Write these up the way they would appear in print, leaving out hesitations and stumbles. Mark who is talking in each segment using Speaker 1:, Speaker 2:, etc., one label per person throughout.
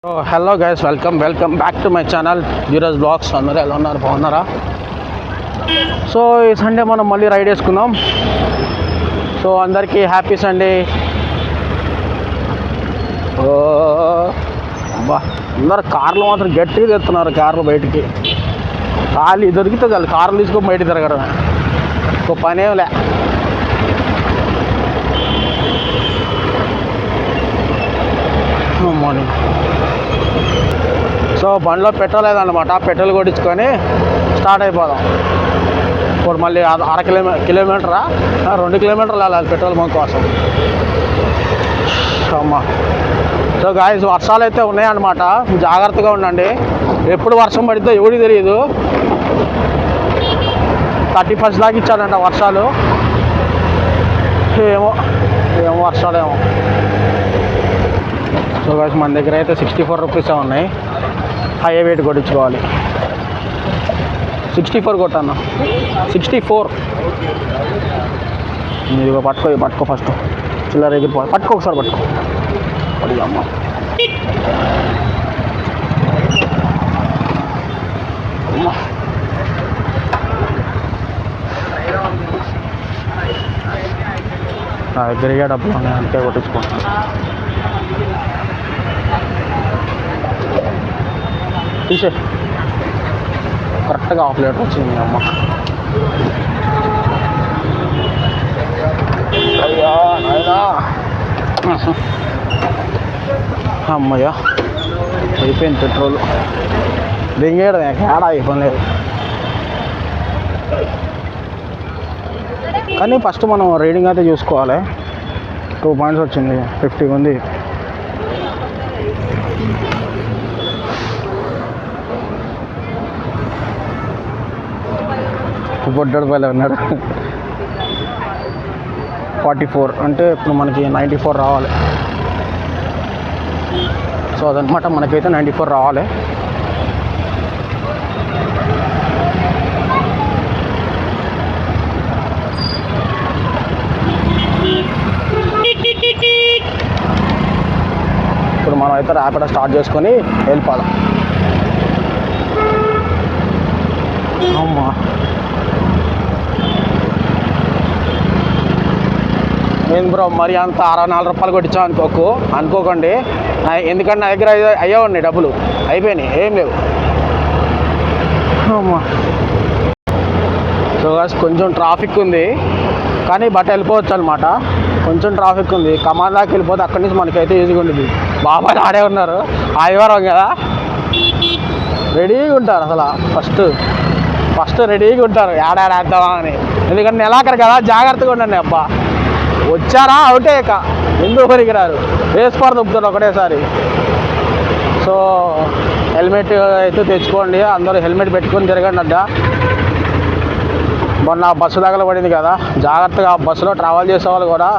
Speaker 1: So hello guys, welcome back to my channel Dheeraj blogs. అందరూ ఎలా ఉన్నారు, బాగున్నారా? సో ఈ సండే మనం మళ్ళీ రైడ్ వేసుకుందాం. సో అందరికీ హ్యాపీ సండే. బా అందరు కార్లు మాత్రం గట్టిగా తెస్తున్నారు. కార్లు బయటికి ఖాళీ దొరికితే చాలు కార్లు తీసుకొని బయట తిరగడం, ఒక పనేంలే. మార్నింగ్ సో బండిలో పెట్రోల్ లేదన్నమాట. పెట్రోల్ కొట్టించుకొని స్టార్ట్ అయిపోదాం. ఇప్పుడు మళ్ళీ కిలోమీటరా 2 కిలోమీటర్లు వెళ్ళాలి పెట్రోల్ బంక్ కోసం. అమ్మా. సో గాయస్, వర్షాలు అయితే ఉన్నాయన్నమాట. జాగ్రత్తగా ఉండండి. ఎప్పుడు వర్షం పడిద్దో ఎవరికి తెలియదు. 31st దాకా ఇచ్చాడంట వర్షాలు. ఏమో వర్షాలేమో. సో గాయస్, మన దగ్గర అయితే 64 రూపీసే ఉన్నాయి. హై వెయిట్ కొట్టించుకోవాలి. 64 కొట్టన్నా, 64. ఇదిగో పట్టుకో ఫస్ట్. చిల్లర ఎగిరిపో. పట్టుకో ఒకసారి, పట్టుకో. అమ్మ నా దగ్గర డబ్బులు ఉన్నాయి, అంతే కొట్టించుకుంటాను. తీసే కరెక్ట్గా 1/2 లీటర్ వచ్చింది. అమ్మ అయ్యా నాయనా, అమ్మయ్యా అయిపోయింది పెట్రోల్. దింగేయడం ఏడా అయిపోయి లేదు. కానీ ఫస్ట్ మనం రీడింగ్ అయితే చూసుకోవాలి. 2 పాయింట్స్ వచ్చింది, 50 ఉంది. రూపాయలు ఉన్నాడు. 44 అంటే ఇప్పుడు మనకి 94 రావాలి. సో అదనమాట, మనకైతే 94 రావాలి. ఇప్పుడు మనం అయితే ర్యాపిడో స్టార్ట్ చేసుకొని వెళ్ళిపోదాం. అమ్మా నేను బ్రో మరి అంత 64 రూపాయలు కొట్టించాం అనుకోకండి. ఎందుకంటే నా దగ్గర అయ్యే ఉన్నాయి డబ్బులు, అయిపోయినాయి, ఏం లేవు. అమ్మా. సో కొంచెం ట్రాఫిక్ ఉంది, కానీ వెళ్ళిపోవచ్చు అనమాట. కొంచెం ట్రాఫిక్ ఉంది. కమాన్ దాకా వెళ్ళిపోతే అక్కడి నుంచి మనకైతే ఈజీగా ఉండేది. బాబాయ్ ఆడే ఉన్నారు, ఆదివారం కదా, రెడీగా ఉంటారు అసలు. ఫస్ట్ రెడీగా ఉంటారు ఏడాడేద్దామా అని. ఎందుకంటే నెలాఖరు కదా, జాగ్రత్తగా ఉండండి. అబ్బా వచ్చారా అవుటే ఇక ఎందుకు పనికిరారు, వేసుకోవడం దొబ్బుతారు ఒకటేసారి. సో హెల్మెట్ అయితే తెచ్చుకోండి, అందరూ హెల్మెట్ పెట్టుకొని తిరగండి. అడ్డా మొన్న బస్సు తగలబడింది కదా, జాగ్రత్తగా బస్సులో ట్రావెల్ చేసే వాళ్ళు కూడా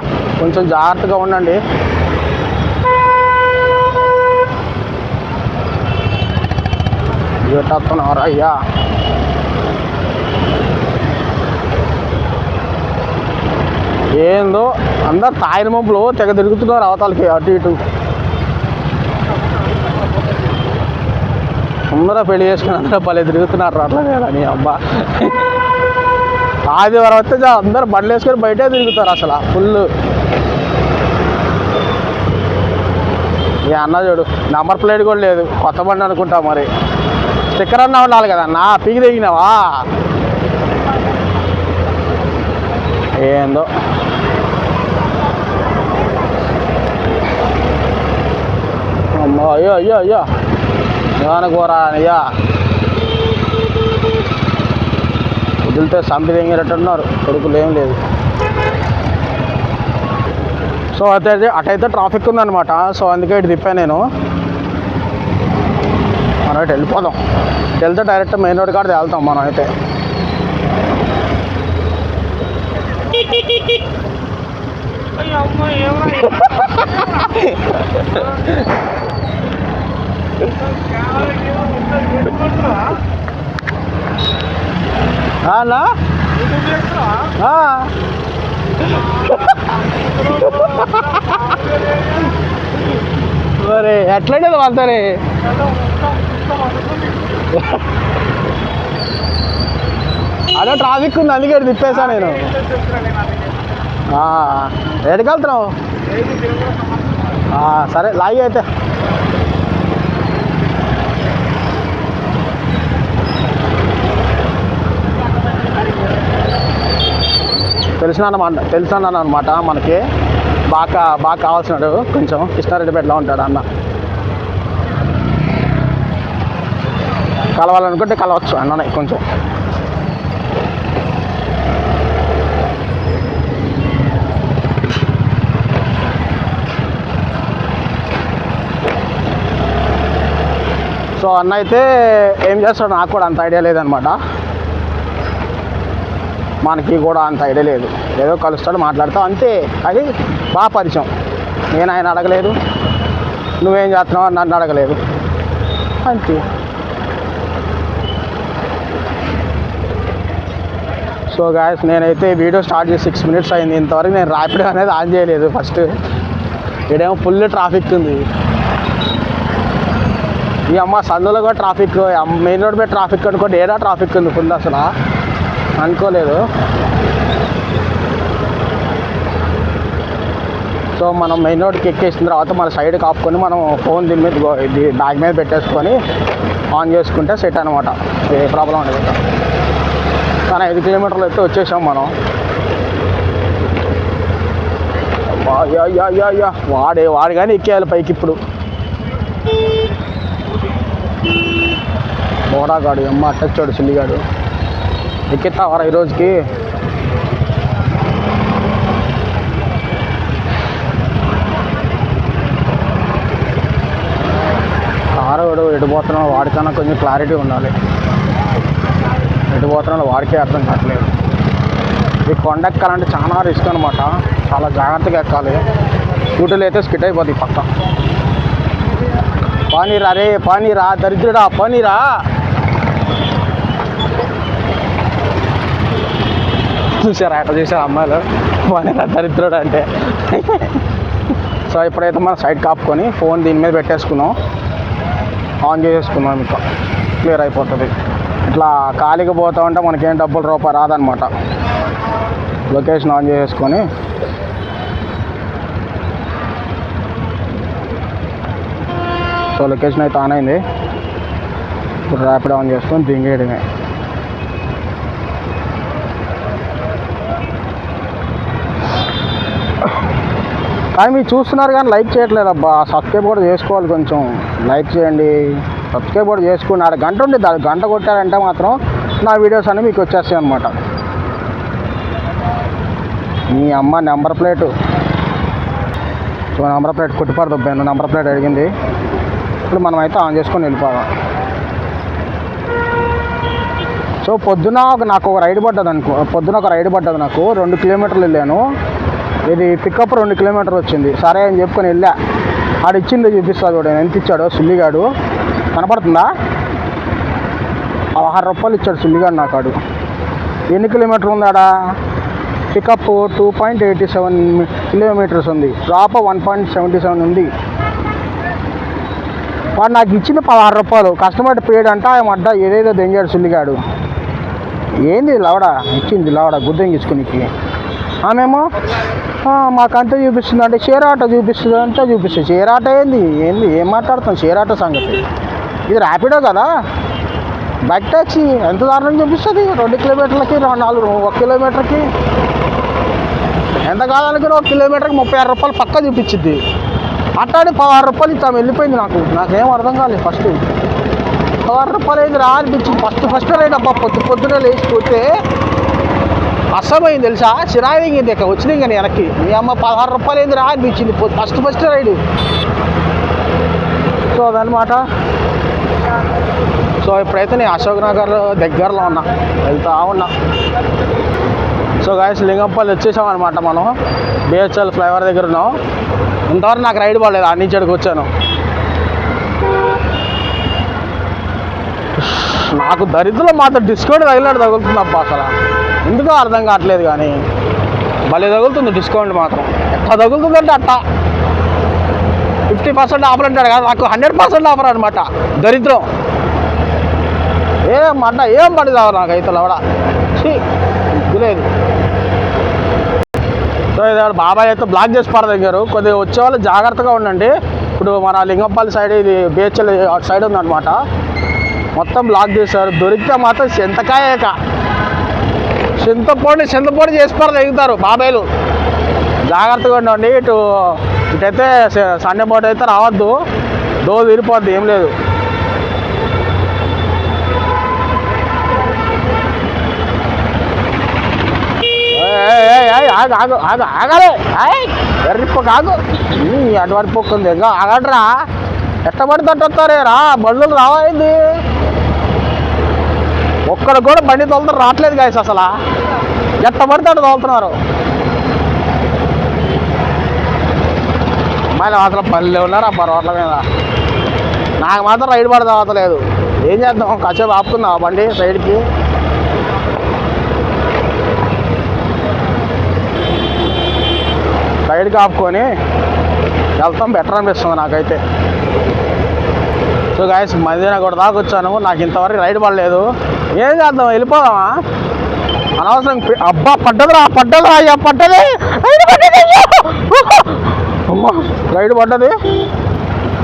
Speaker 1: కొంచెం జాగ్రత్తగా ఉండండి. పెట్టేస్తున్నారు అయ్యా. ఏందో అందరు తాయిన మబ్బులు తెగ తిరుగుతున్నారు అవతలకి, అటు ఇటు. అందరూ పెళ్లి చేసుకుని అందరూ పల్లె తిరుగుతున్నారు అట్లా అని. అబ్బా ఆదివారం వస్తే అందరూ బండ్లు వేసుకొని బయటే తిరుగుతారు అసలు ఫుల్. అన్న చూడు, నెంబర్ ప్లేట్ కూడా లేదు, కొత్త బండి అనుకుంటా. మరి స్టిక్కర్ అన్నా ఉండాలి కదా అన్న, పీకి దిగినావా? ఏందో అమ్మా. అయ్యో ఏమనుకోరా అయ్యా, వదిలితే సంపి తెంగినట్టున్నారు, కొడుకులు ఏం లేదు. సో అటైతే ట్రాఫిక్ ఉందన్నమాట. సో అందుకే ఇటు తిప్పాను నేను. మనం అయితే వెళ్ళిపోదాం. వెళ్తే డైరెక్ట్ మెయిన్ రోడ్ కాడికి వెళ్తాం మనం అయితే. అన్నా మరి ఎట్లయితే పడతారే. అదే ట్రాఫిక్ ఉంది అందుకే తిప్పేసా నేను. ఎక్కడికి వెళ్తున్నావు? సరే లాగి అయితే. తెలిసిన అనమాట మనకి, బాగా కావాల్సినాడు. కొంచెం కృష్ణారెడ్డిపేటలో ఉంటాడు అన్న. కలవాలనుకుంటే కలవచ్చు అన్ననే. కొంచెం సో అన్న అయితే ఏం చేస్తాడు నాకు కూడా అంత ఐడియా లేదనమాట. మనకి కూడా అంత ఐడియా లేదు. ఏదో కలుస్తాడు, మాట్లాడతావు అంతే. అది బాగా పరిచయం. నేను ఆయన అడగలేదు, నువ్వేం చేస్తున్నావు అని నన్ను అడగలేదు, అంతే. సో గాయస్ నేనైతే వీడియో స్టార్ట్ చేసి 6 minutes అయింది. ఇంతవరకు నేను ర్యాపిడో అనేది ఆన్ చేయలేదు. ఫస్ట్ ఇక్కడేమో ఫుల్ ట్రాఫిక్ ఉంది. ఈ అమ్మ సందులో కూడా ట్రాఫిక్, మెయిన్ రోడ్ మీద ట్రాఫిక్ అనుకోండి. ఏడా ట్రాఫిక్ ఉంది ఫుల్, అసలు అనుకోలేదు. సో మనం మెయిన్ రోడ్కి ఎక్కేసిన తర్వాత మన సైడ్ కాపుకొని మనం ఫోన్ దీని మీద బ్యాగ్ మీద పెట్టేసుకొని ఆన్ చేసుకుంటే సెట్ అనమాట. ఏ ప్రాబ్లం ఉండదు. కానీ 5 kilometers అయితే వచ్చేసాం మనం. వాడు కానీ ఎక్కేయాలి పైకి ఇప్పుడు. బోడాగాడు అమ్మ అట్టచ్చాడు సిల్లిగాడు. ఎక్కిస్తావారా ఈరోజుకి? కారు ఎడిపోతున్నాడు, వాడికన్నా కొంచెం క్లారిటీ ఉండాలి. ఎడిపోతున్నాడు వాడికే అర్థం కావట్లేదు. ఈ కొండ ఎక్కాలంటే చాలా రిస్క్ అనమాట. చాలా జాగ్రత్తగా ఎక్కాలి. స్కూటీలు అయితే స్కిట్ అయిపోతుంది పక్క. పానీరా రే, పానీరా దరిద్రుడా, పానీరా. చూసారా అట్లా చూసారు అమ్మాయిలు, పానీరా దరిద్రుడు అంటే. సో ఇప్పుడైతే మనం సైడ్ కాపుకొని ఫోన్ దీని మీద పెట్టేసుకున్నాం, ఆన్ చేసేసుకున్నాం. ఇంకా క్లియర్ అయిపోతుంది. ఇట్లా ఖాళీగా పోతా ఉంటే మనకేం రూపాయి రాదనమాట. లొకేషన్ ఆన్ చేసుకొని సో లొకేషన్ అయితే ఆన్ అయింది. ఇప్పుడు ర్యాపిడ్ ఆన్ చేసుకొని దింగేయడమే. కానీ మీరు చూస్తున్నారు కానీ లైక్ చేయట్లేదు అబ్బా. సబ్స్క్రైబ్ కూడా చేసుకోవాలి, కొంచెం లైక్ చేయండి, సబ్స్క్రైబ్ కూడా చేసుకోండి. ఆడ గంట ఉండి గంట కొట్టారంటే మాత్రం నా వీడియోస్ అన్నీ మీకు వచ్చేస్తాయి అన్నమాట. మీ అమ్మ number plate, so number plate కుట్టిపారు దొబ్బాను. నెంబర్ ప్లేట్ అడిగింది. ఇప్పుడు మనం అయితే ఆన్ చేసుకొని వెళ్ళిపోదాం. సో పొద్దున నాకు ఒక రైడ్ పడ్డది నాకు 2 kilometers వెళ్ళాను. ఇది పికప్ 2 kilometers వచ్చింది. సరే అని చెప్పుకొని వెళ్ళా. ఆడు ఇచ్చింది చూపిస్తాడు చూడండి, ఎంత ఇచ్చాడో సుల్లిగాడు. కనపడుతుందా? 16 రూపాయలు ఇచ్చాడు సుల్లిగాడు నాకు. ఆడు ఎన్ని కిలోమీటర్లు ఉంది ఆడ? పికప్ 2.87 kilometers ఉంది, డ్రాప్ 1.77 ఉంది. వాడు నాకు ఇచ్చింది 16 రూపాయలు. కస్టమర్ పేడ్ అంట మడ్డ ఏదేదో దెంగాడు సుల్లిగాడు. ఏంది లవడ ఇచ్చింది, లవడ గుద్దెంగించుకునికి. ఆమెమో మాకంతా చూపిస్తుంది అంటే షేర్ ఆటో చూపిస్తుంది అంతా చూపిస్తుంది. షేర్ ఆటో ఏంది ఏం మాట్లాడుతాం? షేర్ ఆటో సంగతి. ఇది ర్యాపిడో కదా, బైక్ ట్యాక్సీ. ఎంత దారుణం చూపిస్తుంది? 2 kilometersకి 1 kilometerకి ఎంత కాదనుకుని 1 kilometerకి 36 రూపాయలు పక్కా చూపించింది. అట్టాడి 16 రూపాయలు ఇచ్చాము, వెళ్ళిపోయింది. నాకేం అర్థం కాలేదు. ఫస్ట్ 16 రూపాయలు అయింది రా అనిపించింది. ఫస్ట్ రైడ్ అబ్బా. పొద్దునే లేచిపోతే అసమైంది తెలుసా, చిరాయింది. ఇక వచ్చినాయి కానీ వెనక్కి. మీ అమ్మ 16 రూపాయలు అయింది రా అనిపించింది ఫస్ట్ రైడ్. సో అదనమాట. సో ఇప్పుడైతే నేను అశోక్ నగర్ దగ్గరలో వెళ్తా ఉన్నా. సో గాయస్ లింగంపల్లి వచ్చేసాం అనమాట. మనం బిహెచ్ఎల్ ఫ్లైఓవర్ దగ్గర ఉన్నాం. ఇంతవరకు నాకు రైడ్ పడలేదు, అన్ని చెడుకు వచ్చాను. నాకు దరిద్రలో మాత్రం డిస్కౌంట్ తగులుతుంది అబ్బా. అసలు ఎందుకో అర్థం కావట్లేదు కానీ భలే తగులుతుంది డిస్కౌంట్ మాత్రం. ఎట్లా తగులుతుందంటే అట్టా. 50% ఆఫర్ అంటాడు కదా, నాకు 100% ఆఫర్ అనమాట. దరిద్రం ఏం పడింది నాకైతే లవడ లేదు. సో ఇది బాబాయ్ అయితే బ్లాక్ చేసి పడదగ్గారు. కొద్దిగా వచ్చేవాళ్ళు జాగ్రత్తగా ఉండండి. ఇప్పుడు మన లింగంపల్లి సైడ్ ఇది బిహెచ్ఎల్ అటు సైడ్ ఉందన్నమాట, మొత్తం బ్లాక్ చేశారు. దొరికితే మాత్రం చింతపొడి చేసి పడదగుతారు బాబాయ్లు. జాగ్రత్తగా ఉండండి. ఇటైతే సండే పూట అయితే రావద్దు, డోర్ విరిపోద్ది, ఏం లేదు. ఆగాలి ఎర్రిప్ప కాదు, అటువైపు పొక్కుంది ఇంకా ఆగడరా, ఎట్టబడి తట్టొస్తారే రా, బండ్లు రావాయింది. ఒక్కడ కూడా బండి తోలుతారు రావట్లేదు గాయస్, అసలు ఎట్టబడితే అటు తోలుతున్నారు. అమ్మాయిలు మాత్రం పల్లె ఉన్నారు అబ్బా రోడ్ల మీద. నాకు మాత్రం రైడ్ పడతా అవతలేదు. ఏం చేద్దాం, కాసేపు ఆపుకుందాం బండి సైడ్కి. సైడ్కి ఆపుకొని వెళ్తాం, బెటర్ అనిపిస్తుంది నాకైతే. సో గాయస్ మదీనా కూడా దాకా వచ్చాను, నాకు ఇంతవరకు రైడ్ పడలేదు. ఏం చేద్దాం, వెళ్ళిపోదామా అనవసరం. అబ్బా పడ్డది అయ్యా, పడ్డది అమ్మా, రైడ్ పడ్డది.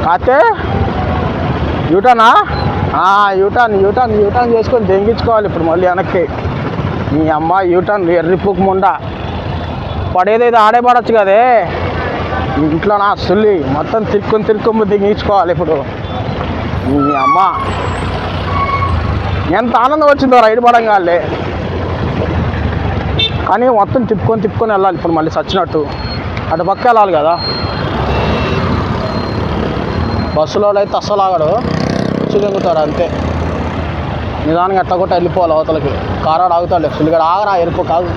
Speaker 1: కాతే యూటర్నా, యూటర్న్ చేసుకొని దెంగించుకోవాలి ఇప్పుడు మళ్ళీ వెనక్కి. మీ అమ్మ యూటర్న్ ఎర్రిపుక్ ముండా పడేదైతే ఆడే పడచ్చు కదే, ఇంట్లో నా సుల్లి మొత్తం తిరుక్కొని దిగించుకోవాలి ఇప్పుడు. మీ అమ్మ ఎంత ఆనందం వచ్చిందో రైడ్ పడంగాలే, కానీ మొత్తం తిప్పుకొని వెళ్ళాలి ఇప్పుడు మళ్ళీ సచ్చినట్టు. అటు పక్క వెళ్ళాలి కదా. బస్సులో అయితే అస్సలు ఆగడు, వచ్చి దిగుతాడు అంతే. నిదానంగా ఎట్లా కొట్ట వెళ్ళిపోవాలి అవతలకి. కారాడు ఆగుతాడు, సుల్లిగడ ఆగరా ఎరుపు కాదు.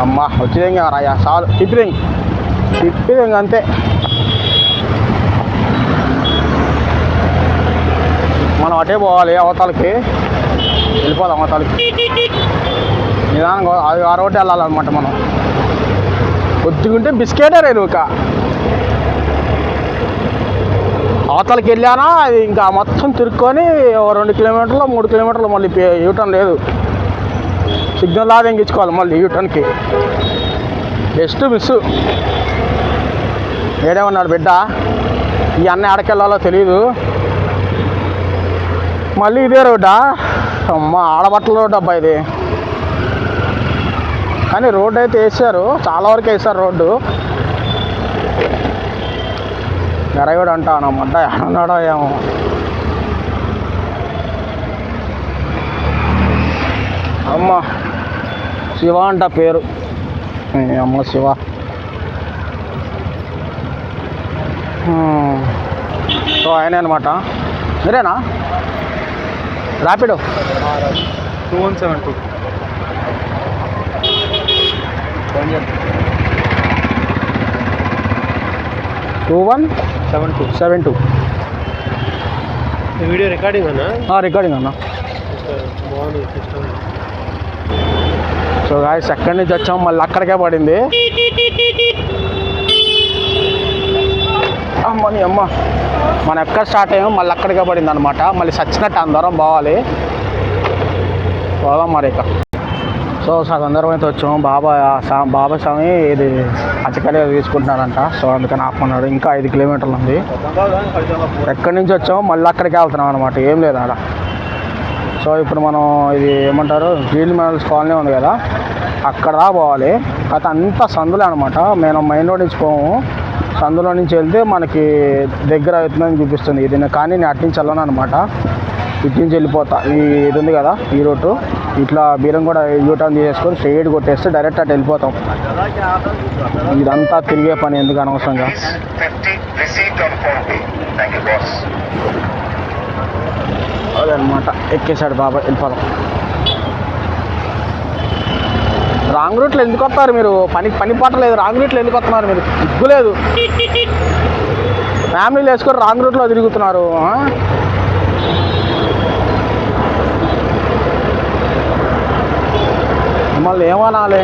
Speaker 1: అమ్మా వచ్చింది రాయా చాలు, తిప్పిది అంతే. మనం అటే పోవాలి అవతలకి, వెళ్ళిపోదాం అవతలకి. నిదానంగా ఆ రోడ్డు వెళ్ళాలన్నమాట మనం. కొద్దిగుంటే బిస్కెటే రేను ఇక అవతలకి వెళ్ళానా అది ఇంకా మొత్తం తిరుక్కొని 2 కిలోమీటర్లు 3 కిలోమీటర్లు మళ్ళీ యూటర్న్ లేదు, సిగ్నల్ లాగా ఎంగించుకోవాలి మళ్ళీ యూటర్న్కి. Just miss. ఏడే ఉన్నాడు బిడ్డ, ఈ అన్న ఆడకెళ్ళాలో తెలీదు. మళ్ళీ ఇదే రోడ్డా, అమ్మ ఆడబట్టల రోడ్డు అబ్బా ఇది. కానీ రోడ్డు అయితే వేసారు, చాలా వరకు వేసారు రోడ్డు. ఎరగడు అంటాను అమ్మంట, ఏమన్నాడో ఏమో. అమ్మ శివ అంట పేరు, అమ్మ శివ. సో ఆయనే అనమాట. మీరేనా ర్యాపిడో
Speaker 2: 2172
Speaker 1: 2172.
Speaker 2: వీడియో రికార్డింగ్ అన్నా?
Speaker 1: రికార్డింగ్ అన్నా. సో గాయ్స్ ఎక్కడి నుంచి వచ్చాము మళ్ళీ అక్కడికే పడింది. అమ్మని అమ్మ, మనం ఎక్కడ స్టార్ట్ అయ్యామో మళ్ళీ అక్కడికే పడింది అనమాట. మళ్ళీ సచ్చినట్టు అందరం పోవాలి, పోదాం మరి ఇక. సో అందరం అయితే వచ్చాము. బాబా స్వామి ఇది అచ్చకలే తీసుకుంటున్నారంట, సో అందుకని ఆపమన్నాడు. ఇంకా 5 కిలోమీటర్లు ఉంది. ఎక్కడి నుంచి వచ్చామో మళ్ళీ అక్కడికే వెళ్తున్నాం అనమాట, ఏం లేదు ఆడ. సో ఇప్పుడు మనం ఇది ఏమంటారు గ్రీన్ మెడల్స్ కాలనీ ఉంది కదా, అక్కడ దా పోవాలి. అయితే అంతా సందులే అనమాట. మేము మెయిన్ రోడ్ నుంచి పోము, సందులో నుంచి వెళ్తే మనకి దగ్గర అవుతుందని చూపిస్తుంది ఇది. కానీ నేను అటు నుంచి వెళ్ళను అనమాట, ఇటు నుంచి వెళ్ళిపోతా. ఇది ఉంది కదా ఈ రోడ్డు, ఇట్లా బీరం కూడా యూటర్న్ చేసుకొని స్ట్రైట్ కొట్టేస్తే డైరెక్ట్ అటు వెళ్ళిపోతాం. ఇదంతా తిరిగే పని ఎందుకు అనవసరంగా. అదనమాట, ఎక్కేసాడు బాబా, వెళ్ళిపోదాం. రాంగ్ రూట్లో ఎందుకు వస్తారు మీరు? పని పట్టలేదు, రాంగ్ రూట్లో ఎందుకు వస్తున్నారు మీరు? సిగ్గులేదు, ఫ్యామిలీలు వేసుకొని రాంగ్ రూట్లో తిరుగుతున్నారు. మమ్మల్ని ఏమనాలి?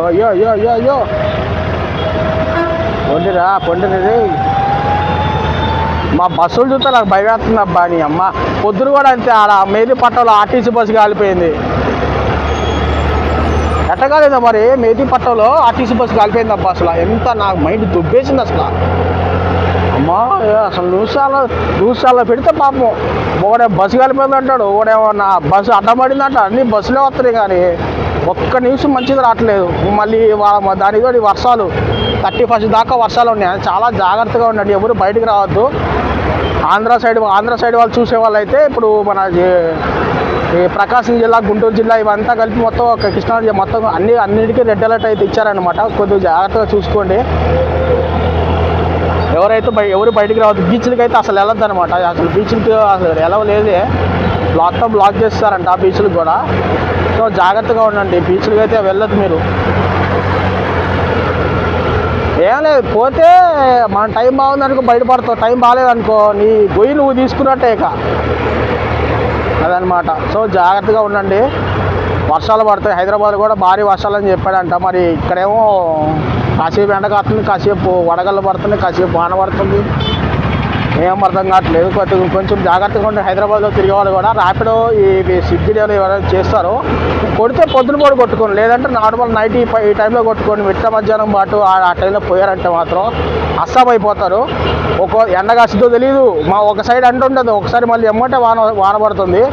Speaker 1: అయ్యో అయ్యో అయ్యో అయ్యో పొండిరా పొండినది. మా బస్సులు చూస్తే నాకు భయం వేస్తుంది అబ్బా. నీ అమ్మ పొద్దున కూడా అంతే, ఆడ మేదీపట్నంలో ఆర్టీసీ బస్సు కాలిపోయింది. ఎట్టగాలేదా మరి? మేదీపట్నంలో ఆర్టీసీ బస్సు కాలిపోయింది అబ్బా. అసలు ఎంత నాకు మైండ్ దుబ్బేసింది అసలు. అమ్మా అసలు న్యూస్లో పెడితే పాపం ఒకడే బస్సు కలిపోయింది అంటాడు, ఒకడేమో నా బస్సు అడ్డపడింది అంట. అన్ని బస్సులే వస్తున్నాయి కానీ ఒక్క న్యూస్ మంచిది రావట్లేదు. మళ్ళీ దానితో వర్షాలు 31 దాకా వర్షాలు ఉన్నాయి. చాలా జాగ్రత్తగా ఉండండి, ఎవరు బయటికి రావద్దు. ఆంధ్ర సైడ్ వాళ్ళు చూసే వాళ్ళు అయితే ఇప్పుడు మన ప్రకాశం జిల్లా, గుంటూరు జిల్లా ఇవంతా కలిపి మొత్తం ఒక కృష్ణా జిల్లా మొత్తం అన్నిటికీ రెడ్ అలర్ట్ అయితే ఇచ్చారనమాట. కొద్దిగా జాగ్రత్తగా చూసుకోండి. ఎవరు బయటికి రావద్దు. బీచ్లకి అయితే అసలు వెళ్ళొద్దు అనమాట. అసలు బీచ్లకి అసలు వెళ్ళలేదే, బ్లాక్ చేస్తారంట ఆ బీచ్లకు కూడా. సో జాగ్రత్తగా ఉండండి, బీచ్లకి అయితే వెళ్ళొద్దు మీరు. ఏం లేదు, పోతే మన టైం బాగుందనుకో బయటపడతావు, టైం బాగాలేదనుకో నీ గొయ్యి నువ్వు తీసుకున్నట్టే ఇక అదనమాట. సో జాగ్రత్తగా ఉండండి. వర్షాలు పడతాయి, హైదరాబాద్ కూడా భారీ వర్షాలు అని చెప్పాడంట. మరి ఇక్కడేమో కాసేపు ఎండ కాస్తుంది, కాసేపు వడగళ్ళు పడుతుంది, కాసేపు వాన పడుతుంది. ఏం అర్థం కావట్లేదు. కొంచెం జాగ్రత్తగా ఉంటే హైదరాబాద్లో తిరిగే వాళ్ళు కూడా ర్యాపిడో ఈ స్విగ్గీలో ఎవరైనా చేస్తారో కొడితే పొద్దున కూడా కొట్టుకోండి, లేదంటే నార్మల్ నైట్ ఈ టైంలో కొట్టుకోండి. మిట్ట మధ్యాహ్నం పాటు ఆ టైంలో పోయారంటే మాత్రం అస్సాం అయిపోతారు. ఎండ కాసిద్దో తెలియదు, ఒక సైడ్ అంటుండదు, ఒకసారి మళ్ళీ ఎమ్మంటే వాన పడుతుంది.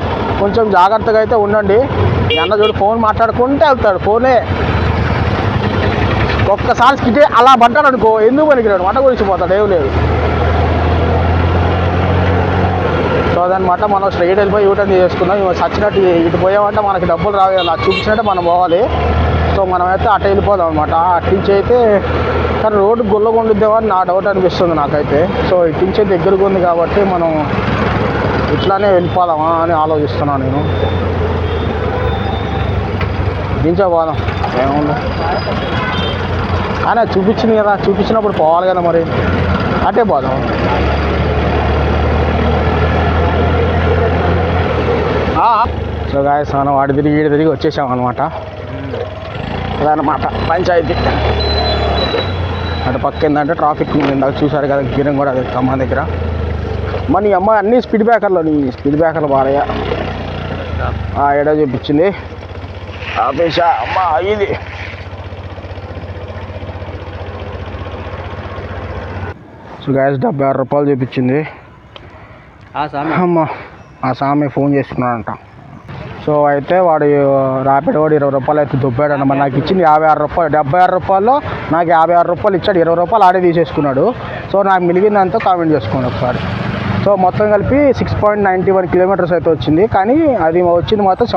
Speaker 1: కొంచెం జాగ్రత్తగా అయితే ఉండండి. ఎండ చూడు ఫోన్ మాట్లాడుకుంటే వెళ్తాడు, ఫోనే ఒక్కసారి స్కిటే అలా పడ్డాడు అనుకో ఎందుకు పనికిరాడు, వంట గురించి పోతాడు, ఏం లేదు. సో అదనమాట, మనం స్ట్రైట్ వెళ్ళిపోయి యూటర్న్ చేసుకున్నాం. సచ్చినట్టు ఇటు పోయామంటే మనకి డబ్బులు రావాలి, అలా చూపించినట్టే మనం పోవాలి. సో మనమైతే అటు వెళ్ళిపోదాం అనమాట. అటు నుంచి అయితే కానీ రోడ్డు గుల్లగా ఉండిద్దేమో అని నా డౌట్ అనిపిస్తుంది నాకైతే. సో ఇటు నుంచి దగ్గరగా ఉంది కాబట్టి మనం ఇట్లానే వెళ్ళిపోదామా అని ఆలోచిస్తున్నాను నేను. దించే పోదాం ఏముంది కానీ చూపించింది కదా, చూపించినప్పుడు పోవాలి కదా, మరి అటే పోదాం. సో గాయస్ మనం వాడి తిరిగి వచ్చేసాం అనమాట. అదనమాట పంచాయతీ. అటు పక్క ఏంటంటే ట్రాఫిక్ ఇందాక చూసారు కదా, గిరం కూడా అది ఖమ్మం దగ్గర. మన ఈ అమ్మాయి అన్ని స్పీడ్ బ్రేకర్లు బారయ్య ఏడో చూపించింది. ఆపేసా అమ్మా ఇది. సో గాయస్ 76 రూపాయలు చూపించింది. అమ్మా ఆ సామి ఫోన్ చేసుకున్నాడంట. సో అయితే వాడు ర్యాపిడ్ వాడు 20 రూపాయలు అయితే దుబ్బాడు మరి నాకు ఇచ్చింది 56 రూపాయలు. 76 రూపాయల్లో నాకు 56 రూపాయలు ఇచ్చాడు, 20 రూపాయలు ఆడే తీసేసుకున్నాడు. సో నాకు మిలిగిందంతా కామెంట్ చేసుకోండి ఒకసారి. సో మొత్తం కలిపి 6.91 కిలోమీటర్స్ అయితే వచ్చింది, కానీ అది వచ్చింది మాత్రం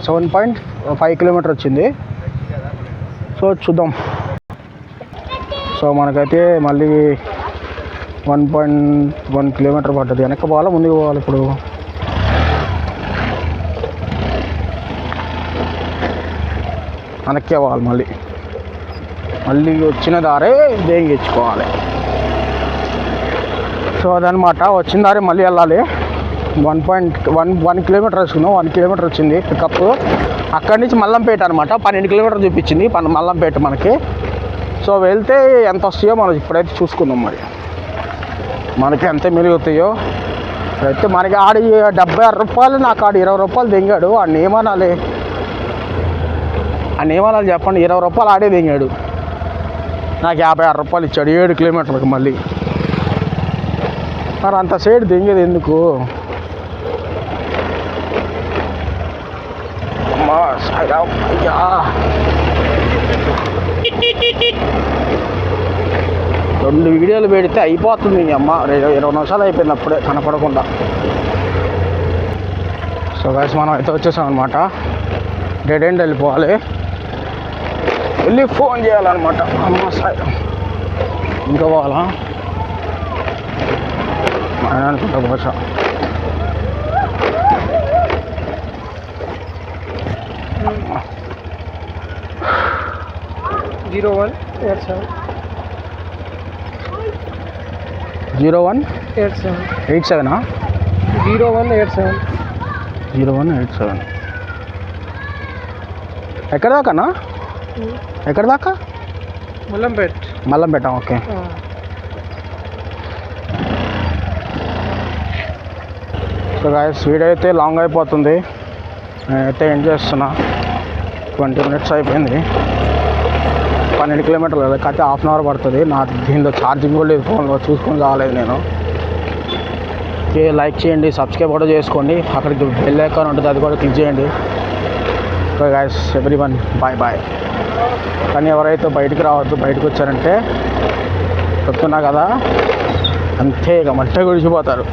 Speaker 1: 7.5 కిలోమీటర్ వచ్చింది. సో చూద్దాం. సో మనకైతే మళ్ళీ 1.1 కిలోమీటర్ పడుతుంది. వెనక్కి పోవాలా ముందుకు పోవాలి? ఇప్పుడు వెనక్కే పోవాలి, మళ్ళీ వచ్చిన దారే దేంగిచ్చుకోవాలి. సో అదనమాట, వచ్చిన దారే మళ్ళీ వెళ్ళాలి. 1 కిలోమీటర్ వేసుకున్నాం, 1 కిలోమీటర్ వచ్చింది పికప్. అక్కడి నుంచి మల్లంపేట అనమాట, 12 కిలోమీటర్ చూపించింది మల్లంపేట మనకి. సో వెళ్తే ఎంత వస్తాయో మనం ఇప్పుడైతే చూసుకుందాం. మరి మనకి ఎంత మిలుగుతాయో అయితే. మనకి ఆడి 76 రూపాయలు, నాకు ఆడు 20 రూపాయలు దింగాడు. ఆడిని ఏమనాలి చెప్పండి. 20 రూపాయలు ఆడే దింగాడు, నాకు 56 రూపాయలు ఇచ్చాడు 7 కిలోమీటర్లకు. మళ్ళీ మరి అంత సైడ్ దింగేది ఎందుకు? అయ్యా 2 వీడియోలు పెడితే అయిపోతుంది అమ్మ. 20 నిమిషాలు అయిపోయింది అప్పుడే కనపడకుండా. సో గాయ్స్ మనం అయితే వచ్చేసాం అనమాట. డెడ్ ఎండ్ వెళ్ళిపోవాలి, వెళ్ళి ఫోన్ చేయాలన్నమాట. అమ్మ సాయి ఇంకా పోవాలా ఆయన అనుకుంటా బహుశా.
Speaker 2: జీరో
Speaker 1: 0187
Speaker 2: 0187.
Speaker 1: 0187. ఎక్కడ దాకానా? ఎక్కడ దాకా? Mallampet. Okay. So guys video అయితే లాంగ్ అయిపోతుంది. నేనైతే ఎండ్ చేస్తున్నా. 20 minutes అయిపోయింది. 12 కిలోమీటర్లు కాకపోతే హాఫ్ అన్ అవర్ పడుతుంది. నా దీనిలో ఛార్జింగ్ కూడా లేదు, ఫోన్లో చూసుకొని రాలేదు నేను. ఓకే, లైక్ చేయండి, సబ్స్క్రైబ్ కూడా చేసుకోండి. అక్కడికి బెల్ ఐకాన్ ఉంటుంది, అది కూడా క్లిక్ చేయండి. Okay guys, everyone bye. కానీ ఎవరైతే బయటికి రావద్దు, బయటకు వచ్చారంటే చెప్తున్నా కదా, అంతే ఇక మంట గుడిచిపోతారు.